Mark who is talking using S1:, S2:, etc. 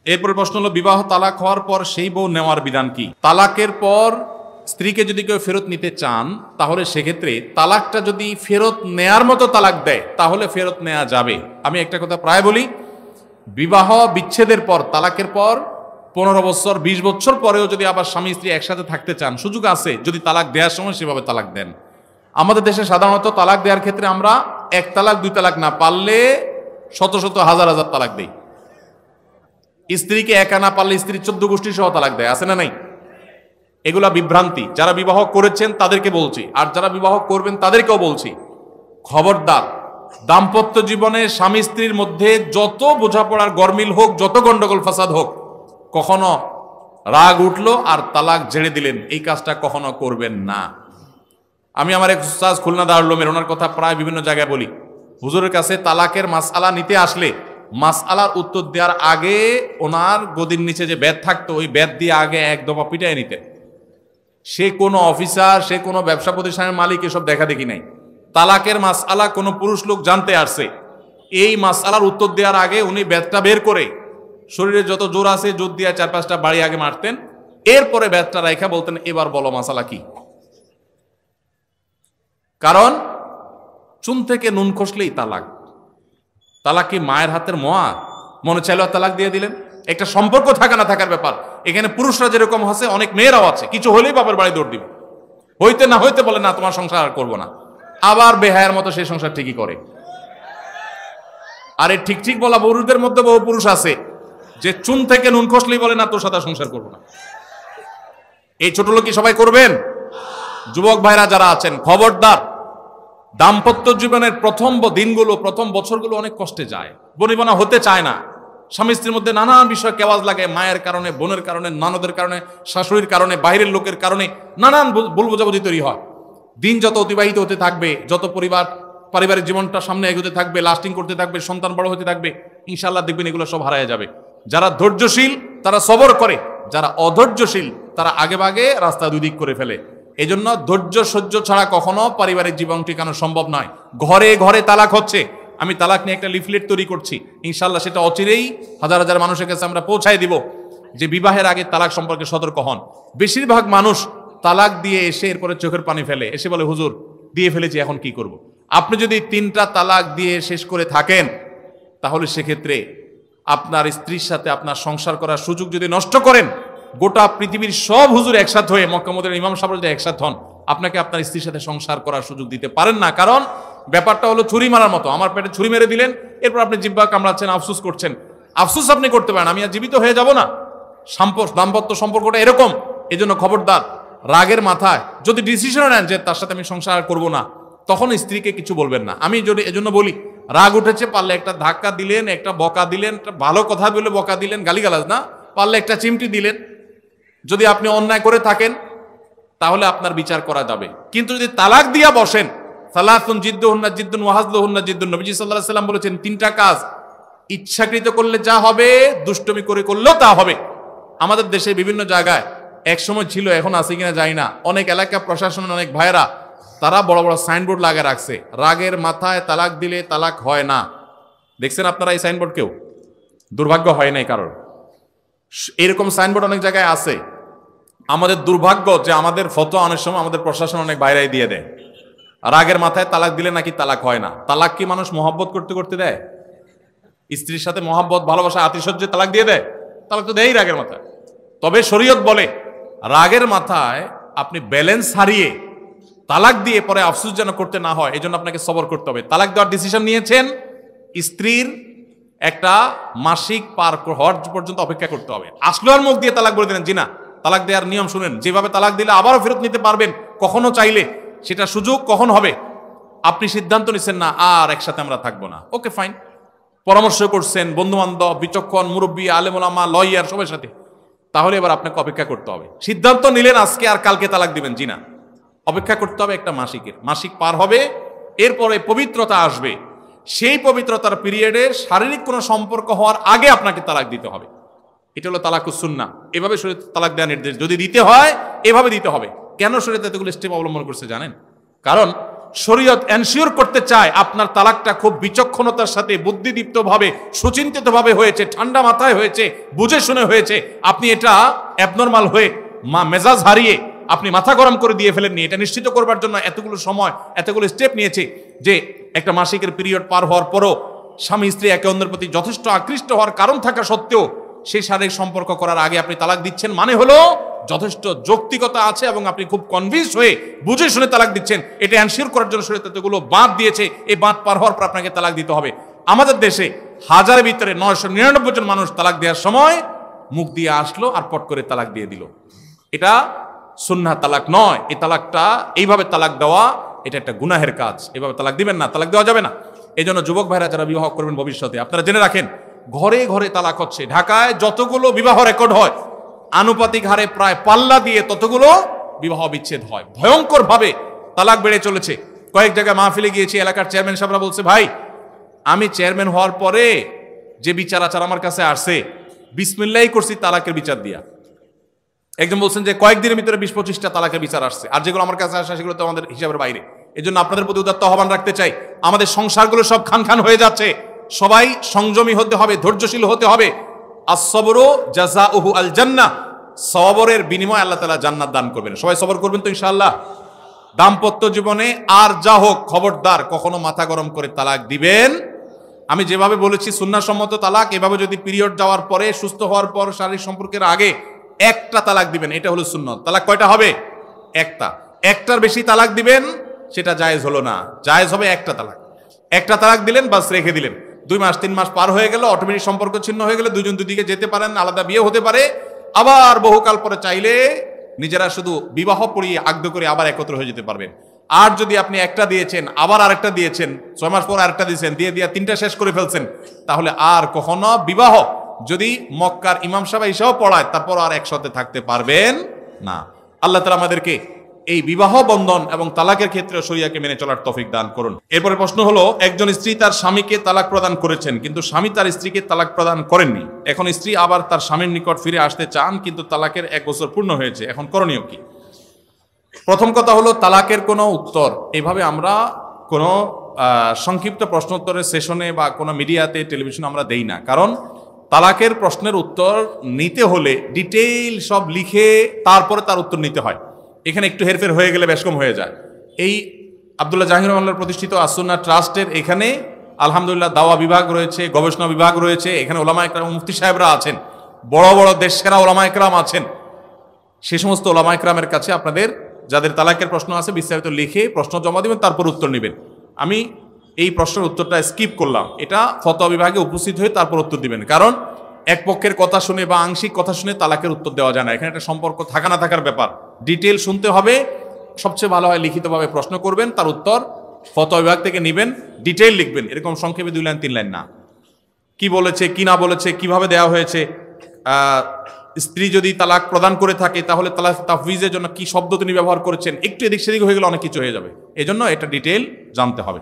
S1: এরপর প্রশ্ন হলো, বিবাহ তালাক হওয়ার পর সেই বউ নেওয়ার বিধান কি? তালাকের পর স্ত্রীকে যদি কেউ ফেরত নিতে চান, তাহলে সেক্ষেত্রে তালাকটা যদি ফেরত নেয়ার মতো তালাক দেয় তাহলে ফেরত নেওয়া যাবে। আমি একটা কথা প্রায় বলি, বিবাহ বিচ্ছেদের পর, তালাকের পর 15 বছর 20 বছর পরেও যদি আবার স্বামী স্ত্রী একসাথে থাকতে চান, সুযোগ আছে যদি তালাক দেওয়ার সময় সেভাবে তালাক দেন। আমাদের দেশে সাধারণত তালাক দেওয়ার ক্ষেত্রে আমরা 1 তালাক 2 তালাক না, পারলে শত শত হাজার হাজার তালাক দেই। স্ত্রীকে একা না পারলে স্ত্রী 14 গোষ্ঠী সহ তালাক দেয়, আছে না নাই? এগুলা বিভ্রান্তি। যারা বিবাহ করেছেন তাদেরকে বলছি, আর যারা বিবাহ করবেন তাদেরকেও বলছি, খবরদার, দাম্পত্য জীবনে স্বামী স্ত্রীর মধ্যে যত বোঝাপড়ার গরমিল হোক, যত গন্ডগোল ফাসাদ হোক, কখনো রাগ উঠলো আর তালাক ঝেড়ে দিলেন, এই কাজটা কখনো করবেন না। আমি আমার এক উস্তাদ খুলনা দারুল উলুমের, ওনার কথা প্রায় বিভিন্ন জায়গায় বলি, হুজুরের কাছে তালাকের মাসআলা নিতে আসলে মাসআলার উত্তর দেওয়ার আগে ওনার গদির নিচে যে বেত থাকতো, ওই বেত দিয়ে আগে এক দফা পিটাই নিতেন। সে কোনো অফিসার, সে কোনো ব্যবসা প্রতিষ্ঠানের মালিক, এসব দেখা দেখি নাই। তালাকের মাসআলা কোনো পুরুষ লোক জানতে আসছে, এই মাসআলার উত্তর দেওয়ার আগে উনি বেতটা বের করে শরীরে যত জোর আছে জোর দিয়ে 4-5টা বাড়ি আগে মারতেন, এরপরে বেতটা রাইখা বলতেন, এবার বলো মাসআলা কি। কারণ চুন থেকে নুন খসলেই তালাক। তালাক কি মায়ের হাতের মোয়া? মনে চাইলো তালাক দিয়ে দিলেন। একটা সম্পর্ক থাকা না থাকার ব্যাপার। এখানে পুরুষরা যেরকম আছে, অনেক মেয়েরাও আছে, কিছু হলেই বাবার বাড়ি দৌড় দিবে, হইতে না হইতে বলে না তোমার সংসার আর করবো না, আবার বেহায়ের মতো সেই সংসার ঠিকই করে। আর এই ঠিক ঠিক বলা বউদের মধ্যে বহু পুরুষ আছে যে চুন থেকে নুন খসলেই বলে না তোর সাথে সংসার করবো না। এই ছোট লোক কি সবাই করবেন? যুবক ভাইরা যারা আছেন, খবরদার, দাম্পত্য জীবনের প্রথম দিনগুলো, প্রথম বছরগুলো অনেক কষ্টে যায়, বনিবনা হতে চায় না, স্বামী স্ত্রীর মধ্যে নানান বিষয় কেওয়াজ লাগে, মায়ের কারণে, বোনের কারণে, ননদের কারণে, শাশুড়ির কারণে, বাইরের লোকের কারণে নানান ভুল বোঝাবুঝি তৈরি হয়। দিন যত অতিবাহিত হতে থাকবে, যত পারিবারিক জীবনটা সামনে এগোতে থাকবে, লাস্টিং করতে থাকবে, সন্তান বড় হতে থাকবে, ইনশাআল্লাহ দেখবেন এগুলো সব হারায় যাবে। যারা ধৈর্যশীল তারা সবর করে, যারা অধৈর্যশীল তারা আগে ভাগে রাস্তা দুদিক করে ফেলে। এই জন্য ধৈর্য সহ্য ছাড়া কখনো পারিবারিক জীবন টিকানো সম্ভব নয়। ঘরে ঘরে তালাক হচ্ছে, আমি তালাক নিয়ে একটা লিফলেট তৈরি করছি, ইনশাআল্লাহ সেটা অচিরেই হাজার হাজার মানুষের কাছে আমরা পৌঁছায় দিব যে বিবাহের আগে তালাক সম্পর্কে সতর্ক হন। বেশিরভাগ মানুষ তালাক দিয়ে এসে এরপরে চোখের পানি ফেলে, এসে বলে হুজুর দিয়ে ফেলেছি এখন কি করব। আপনি যদি 3টা তালাক দিয়ে শেষ করে থাকেন, তাহলে সেক্ষেত্রে আপনার স্ত্রীর সাথে আপনার সংসার করার সুযোগ যদি নষ্ট করেন, গোটা পৃথিবীর সব হুজুর একসাথে হয়ে, মক্কা মদিনার ইমাম সাহেব যদি একসাথে হন, আপনাকে আপনার স্ত্রীর সাথে সংসার করার সুযোগ দিতে পারেন না। কারণ ব্যাপারটা হলো ছুরি মারার মতো, আমার পেটে ছুরি মেরে দিলেন, এরপর আপনি জিব্বা কামড়াচ্ছেন, আফসোস করছেন। আফসোস আপনি করতে পারেন, আমি আর জীবিত হয়ে যাব না। দাম্পত্য সম্পর্কটা এরকম। এই জন্য খবরদার, রাগের মাথায় যদি ডিসিশন নেন যে তার সাথে আমি সংসার করব না, তখন স্ত্রীকে কিছু বলবেন না। আমি যদি এজন্য বলি, রাগ উঠেছে, পারলে একটা ধাক্কা দিলেন, একটা বকা দিলেন, একটা ভালো কথা বলে বকা দিলেন, গালিগালাজ না, পারলে একটা চিমটি দিলেন। যদি আপনি অন্যায় করে থাকেন তাহলে আপনার বিচার করা যাবে। কিন্তু যদি তালাক দিয়া বসেন, সালাতুন জিদ্দুহুন্না জিদ্দুন ওয়া হাজলুহুন্না জিদ্দুন, নবীজি সাল্লাল্লাহু আলাইহি সাল্লাম বলেছেন 3টা কাজ ইচ্ছাকৃত করলে যা হবে, দুষ্টমি করে করলেও তা হবে। আমাদের দেশে বিভিন্ন জায়গায় একসময় ছিল, এখন আছে কিনা জানি না, অনেক এলাকা প্রশাসনের অনেক ভাইয়েরা তারা বড় বড় সাইনবোর্ড লাগিয়ে রাখছে, রাগের মাথায় তালাক দিলে তালাক হয় না। দেখছেন আপনারা এই সাইনবোর্ড? কেউ দুর্ভাগ্য হয় নাই কারণ এরকম সাইনবোর্ড অনেক জায়গায় আছে। আমাদের দুর্ভাগ্য যে আমাদের ফতোয়া অনেক সময় আমাদের প্রশাসন অনেক বাইরেই দিয়ে দেয়, রাগের মাথায় তালাক দিলে নাকি তালাক হয় না। তালাক কি মানুষ মহব্বত করতে করতে দেয়? স্ত্রীর সাথে মহব্বত, ভালোবাসা, আতিশয্যে তালাক দিয়ে দেয়? তালাক তো দেয়ই রাগের মাথায়। তবে শরীয়ত বলে রাগের মাথায় আপনি ব্যালেন্স হারিয়ে তালাক দিয়ে পরে আফসোস যেন করতে না হয়, এই জন্য আপনাকে সবর করতে হবে। তালাক দেওয়ার ডিসিশন নিয়েছেন, স্ত্রীর একটা মাসিক পার হওয়ার পর্যন্ত অপেক্ষা করতে হবে। আসলো আর মুখ দিয়ে তালাক বলে দিলেন, জি না। তালাক দেওয়ার নিয়ম শুনেন, যেভাবে তালাক দিলে আবারও ফেরত নিতে পারবেন কখনো চাইলে, সেটা সুযোগ কখন হবে। আপনি সিদ্ধান্ত নিচ্ছেন না আর একসাথে আমরা থাকবো না, ওকে ফাইন, পরামর্শ করছেন বন্ধু বান্ধব, বিচক্ষণ মুরব্বী, আলেম ওলামা, লয়ার সবার সাথে, তাহলে এবার আপনাকে অপেক্ষা করতে হবে। সিদ্ধান্ত নিলেন আজকে আর কালকে তালাক দিবেন, জি না, অপেক্ষা করতে হবে একটা মাসিক পার হবে, এরপরে পবিত্রতা আসবে। সেই পবিত্রতার পিরিয়ডে শারীরিক কোনো সম্পর্ক হওয়ার আগে আপনাকে তালাক দিতে হবে। এটা হলো তালাকুস সুন্নাহ। এভাবে শরীয়ত তালাক দেওয়ার নির্দেশ, যদি দিতে হয় এভাবে দিতে হবে। কেন শরীয়ত এতগুলো স্টেপ অবলম্বন করছে জানেন? কারণ শরীয়ত এনশিওর করতে চায় আপনার তালাকটা খুব বিচক্ষণতার সাথে বুদ্ধিদীপ্তভাবে সুচিন্তিতভাবে হয়েছে, ঠান্ডা মাথায় হয়েছে, বুঝে শুনে হয়েছে। আপনি এটা অ্যাবনর্মাল হয়ে মেজাজ হারিয়ে আপনি মাথা গরম করে দিয়ে ফেলেননি। এটা নিশ্চিত করবার জন্য এতগুলো সময় এতগুলো স্টেপ নিয়েছে যে একটা মাসিকের পিরিয়ড পার হওয়ার পরও স্বামী স্ত্রী একে অন্যের প্রতি যথেষ্ট আকৃষ্ট হওয়ার কারণ থাকা সত্ত্বেও সেই শারীরিক সম্পর্ক করার আগে আপনি তালাক দিচ্ছেন, মানে হলো যথেষ্ট যৌক্তিকতা আছে এবং আপনি খুব কনভিন্স হয়ে বুঝে শুনে তালাক দিচ্ছেন। এটা এনশিওর করার জন্য শরীয়ত এতগুলো বাঁধ দিয়েছে। এই বাঁধ পার হওয়ার পর আপনাকে তালাক দিতে হবে। আমাদের দেশে হাজারের ভিতরে 999 জন মানুষ তালাক দেওয়ার সময় মুখ দিয়ে আসলো আর পট করে তালাক দিয়ে দিল। এটা সুন্নাহ তালাক নয়। এই তালাকটা এইভাবে তালাক দেওয়া এটা একটা গুনাহের কাজ। এভাবে তালাক দিবেন না, তালাক দেওয়া যাবে না। এই জন্য যুবক ভাইরা যারা বিবাহ করবেন ভবিষ্যতে আপনারা জেনে রাখেন, ঘরে ঘরে তালাক হচ্ছে। ঢাকায় যতগুলো বিবাহ রেকর্ড হয় আনুপাতিক হারে প্রায় পাল্লা দিয়ে ততগুলো বিবাহ বিচ্ছেদ হয়। ভয়ঙ্কর ভাবে তালাক বেড়ে চলেছে। কয়েক জায়গায় মাহফিলে গিয়েছি, এলাকার চেয়ারম্যান সাহেবরা বলছে, ভাই আমি চেয়ারম্যান হওয়ার পরে যে বিচার আচার আমার কাছে আসছে বিসমিল্লাহি করছি তালাকের বিচার দিয়া। একজন বলছেন যে কয়েকদিনের ভিতরে 20-25টা তালাকের বিচার আসছে, আর যেগুলো আমার কাছে আসে সেগুলো তো আমাদের হিসাবের বাইরে। এই জন্য আপনাদের প্রতি উদাত্ত আহ্বান রাখতে চাই, আমাদের সংসারগুলো সব খান খান হয়ে যাচ্ছে। সবাই সংযমী হতে হবে, ধৈর্যশীল হতে হবে। as-sabru জাযাউহু আল জান্নাহ, সবরের বিনিময়ে আল্লাহ তাআলা জান্নাত দান করবেন। সবাই সবর করবেন তো ইনশাআল্লাহ। দাম্পত্য জীবনে আর যা হোক খবরদার কখনো মাথা গরম করে তালাক দিবেন। আমি যেভাবে বলেছি সুন্নাহসম্মত তালাক, এভাবে যদি পিরিয়ড যাওয়ার পরে সুস্থ হওয়ার পর শারীরিক সম্পর্কের আগে একটা তালাক দিবেন, এটা হলো সুন্নত। তালাক কয়টা হবে? একটা। একটার বেশি তালাক দিবেন সেটা জায়েজ হলো না, জায়েজ হবে একটা তালাক। একটা তালাক দিলেন বাস রেখে দিলেন, 2 মাস 3 মাস পার হয়ে গেল, অটোমেটিক সম্পর্ক ছিন্ন হয়ে গেলে দুজন দুদিকে যেতে পারেন, আলাদা বিয়ে হতে পারে। আবার বহুকাল পরে চাইলে নিজেরা শুধু বিবাহ পড়িয়ে আগ্ধ করে আবার একত্র হয়ে যেতে পারবেন। আর যদি আপনি একটা দিয়েছেন আবার আরেকটা দিয়েছেন, 6 মাস পর আরেকটা দিয়েছেন, দিয়ে 3টা শেষ করে ফেলছেন, তাহলে আর কখনো বিবাহ যদি মক্কার ইমাম সাহেব এসেও পড়ায় তারপর আর একসাথে থাকতে পারবেন না। আল্লাহ তাআলা আমাদেরকে এই বিবাহ বন্ধন এবং তালাকের ক্ষেত্রে শরিয়াকে মেনে চলার তৌফিক দান করুন। এরপরে প্রশ্ন হলো, একজন স্ত্রী তার স্বামীকে তালাক প্রদান করেছেন কিন্তু স্বামী তার স্ত্রীকে তালাক প্রদান করেননি। এখন স্ত্রী আবার তার স্বামীর নিকট ফিরে আসতে চান কিন্তু তালাকের 1 বছর পূর্ণ হয়েছে, এখন করণীয় কি? প্রথম কথা হলো, তালাকের কোনো উত্তর এইভাবে আমরা কোনো সংক্ষিপ্ত প্রশ্নোত্তরের সেশনে বা কোনো মিডিয়াতে টেলিভিশনে আমরা দেই না। কারণ তালাকের প্রশ্নের উত্তর নিতে হলে ডিটেইল সব লিখে তারপরে তার উত্তর নিতে হয়। এখানে একটু হেরফের হয়ে গেলে বেশকম হয়ে যায়। এই আব্দুল্লাহ জাহির রহমানুল্লাহ প্রতিষ্ঠিত আসুন্নাহ ট্রাস্টের এখানে আলহামদুলিল্লাহ দাওয়া বিভাগ রয়েছে, গবেষণা বিভাগ রয়েছে, এখানে ওলামা একরাম মুফতি সাহেবরা আছেন, বড় বড় দেশসেরা ওলামা একরাম আছেন। সে সমস্ত ওলামা একরামের কাছে আপনাদের যাদের তালাকের প্রশ্ন আছে বিস্তারিত লিখে প্রশ্ন জমা দিবেন, তারপর উত্তর নেবেন। আমি এই প্রশ্নের উত্তরটা স্কিপ করলাম, এটা ফতোয়া বিভাগে উপস্থিত হয়ে তারপর উত্তর দিবেন। কারণ এক পক্ষের কথা শুনে বা আংশিক কথা শুনে তালাকের উত্তর দেওয়া যায় না। এখানে একটা সম্পর্ক থাকা না থাকার ব্যাপার, ডিটেল শুনতে হবে। সবচেয়ে ভালো হয় লিখিতভাবে প্রশ্ন করবেন, তার উত্তর ফতোয়া বিভাগ থেকে নেবেন, ডিটেল লিখবেন, এরকম সংক্ষেপে 2 লাইন 3 লাইন না। কি বলেছে কি না বলেছে, কিভাবে দেওয়া হয়েছে, স্ত্রী যদি তালাক প্রদান করে থাকে তাহলে তালাক তাফউইজের জন্য কি শব্দ তিনি ব্যবহার করেছেন, একটু এদিক সেদিক হয়ে গেলে অনেক কিছু হয়ে যাবে। এজন্য এটা ডিটেল জানতে হবে।